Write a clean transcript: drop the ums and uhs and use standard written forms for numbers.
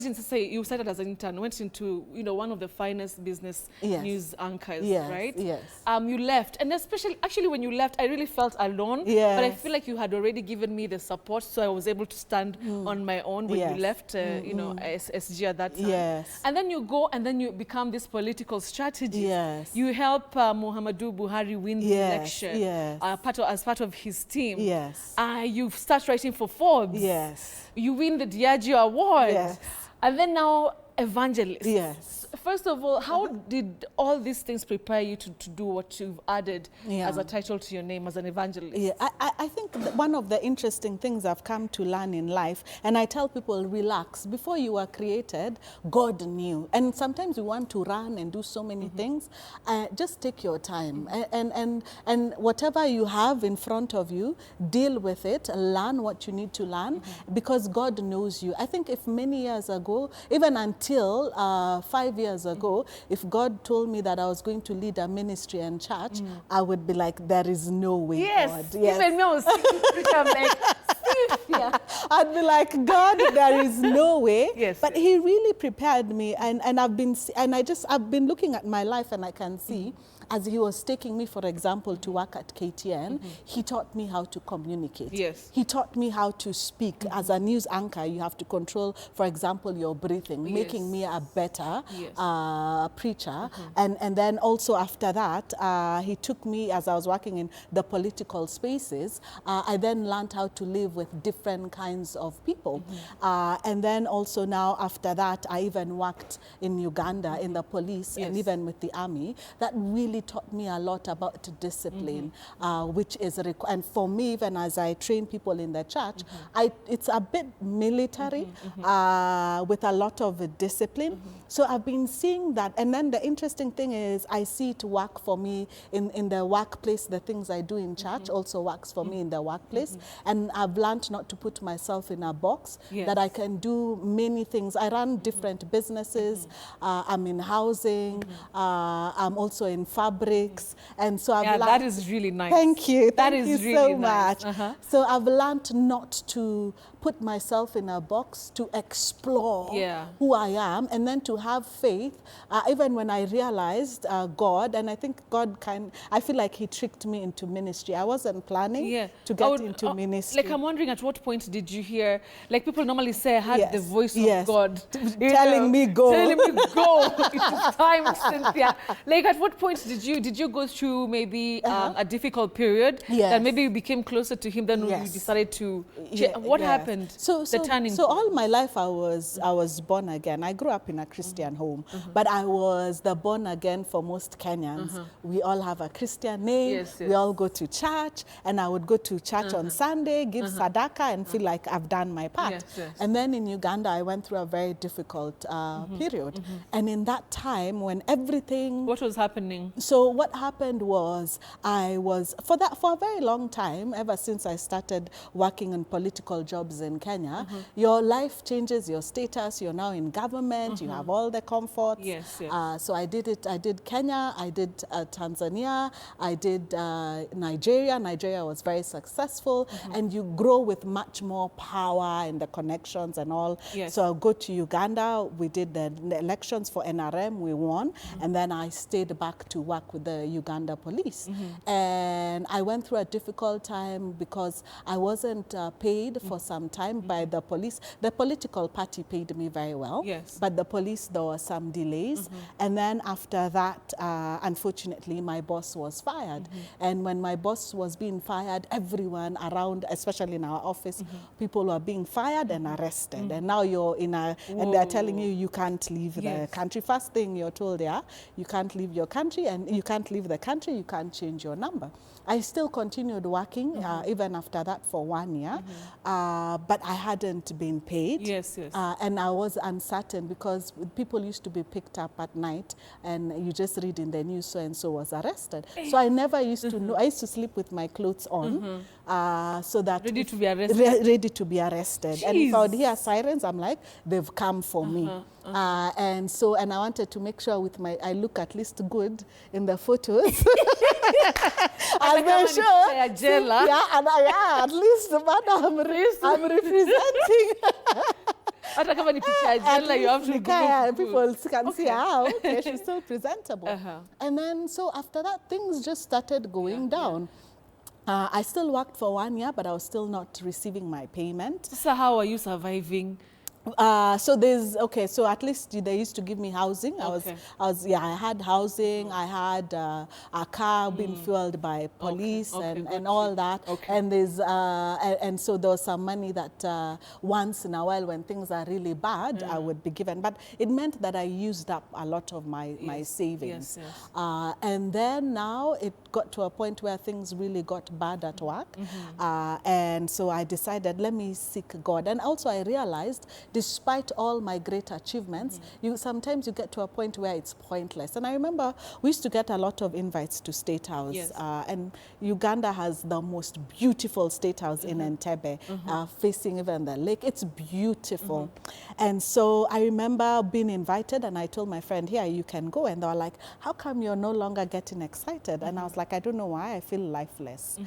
Say you started as an intern, went into one of the finest business news anchors, right? Yes. You left, and especially actually when you left, I really felt alone. Yes. But I feel like you had already given me the support, so I was able to stand on my own when you left, SG at that time. Yes. And then you go, and then you become this political strategist. Yes. You help Muhammadu Buhari win the election. Yes. As part of his team. Yes. You start writing for Forbes. Yes. You win the Diageo Award. Yes. And then now evangelist. Yes. First of all, how did all these things prepare you to do what you've added as a title to your name as an evangelist? Yeah, I think one of the interesting things I've come to learn in life, and I tell people, relax. Before you were created, God knew. And sometimes we want to run and do so many things. Just take your time. And whatever you have in front of you, deal with it, learn what you need to learn, because God knows you. I think if many years ago, even until 5 years ago, if God told me that I was going to lead a ministry and church, I would be like, there is no way, God. Yes, even me, I was I'm like, Cynthia. I'd be like, God, there is no way. Yes, but He really prepared me, and I've been looking at my life, and I can see, as He was taking me, for example, to work at KTN, He taught me how to communicate. Yes. He taught me how to speak. As a news anchor, you have to control, for example, your breathing, making me a better preacher. And then also after that, He took me, as I was working in the political spaces, I then learned how to live with different kinds of people. And then also now after that, I even worked in Uganda in the police and even with the army. That really taught me a lot about discipline, which is and for me, even as I train people in the church, it's a bit military with a lot of discipline. So I've been seeing that, and then the interesting thing is I see it work for me in the workplace. The things I do in church also works for me in the workplace, and I've learned not to put myself in a box, that I can do many things. I run different businesses. I'm in housing. I'm also in fabrics, and so I've learned. That is really nice. Thank you. That Thank is you really so nice. much. So I've learned not to put myself in a box, to explore who I am, and then to have faith. Even when I realized God, and I think I feel like He tricked me into ministry. I wasn't planning to get into ministry. Like, I'm wondering, at what point did you hear, like people normally say, I had the voice of God telling me go. Telling me go. It's time, Cynthia. Like, at what point did you go through maybe a difficult period that maybe you became closer to Him, then you decided to what happened? So all my life I was born again. I grew up in a Christian home, but I was the born again for most Kenyans. We all have a Christian name. We all go to church, and I would go to church on Sunday, give sadaka, and feel like I've done my part. And then in Uganda, I went through a very difficult period. And in that time, when everything... What was happening? So what happened was, I was, for a very long time, ever since I started working on political jobs in Kenya, your life changes, your status, you're now in government, you have all the comforts. So I did it. I did Kenya, I did Tanzania, I did Nigeria. Nigeria was very successful, and you grow with much more power and the connections and all. So I'll go to Uganda. We did the elections for NRM, we won, and then I stayed back to work with the Uganda police. And I went through a difficult time because I wasn't paid for some time by the police. The political party paid me very well, but the police, there were some delays. And then after that, unfortunately, my boss was fired. And when my boss was being fired, everyone around, especially in our office, people were being fired and arrested. And now you're in a, and they're telling you, you can't leave the country. First thing you're told, you can't leave your country, and you can't leave the country, you can't change your number. I still continued working, even after that, for 1 year, but I hadn't been paid. And I was uncertain because people used to be picked up at night, and you just read in the news, so-and-so was arrested. So I never used to know. I used to sleep with my clothes on, so that... Ready to be arrested? Ready to be arrested. Jeez. And if I would hear sirens, I'm like, they've come for me. And I wanted to make sure I look at least good in the photos. And then sure, at least least, madam, I'm representing. Hata kama ni picha ya jela, you have to Nikaya, people can Okay. see how, okay, she's still presentable. And then, so after that, things just started going down. I still worked for 1 year, but I was still not receiving my payment. So how are you surviving? So there's, okay, so at least they used to give me housing. I had housing, I had a car being fueled by police and all that. And there's, and so there was some money that once in a while when things are really bad, I would be given. But it meant that I used up a lot of my savings. And then now it got to a point where things really got bad at work. And so I decided, let me seek God. And also I realized, despite all my great achievements, sometimes you get to a point where it's pointless. And I remember we used to get a lot of invites to State House. And Uganda has the most beautiful State House in Entebbe, facing even the lake. It's beautiful. And so I remember being invited, and I told my friend, here, you can go. And they were like, how come you're no longer getting excited? And I was like, I don't know why, I feel lifeless.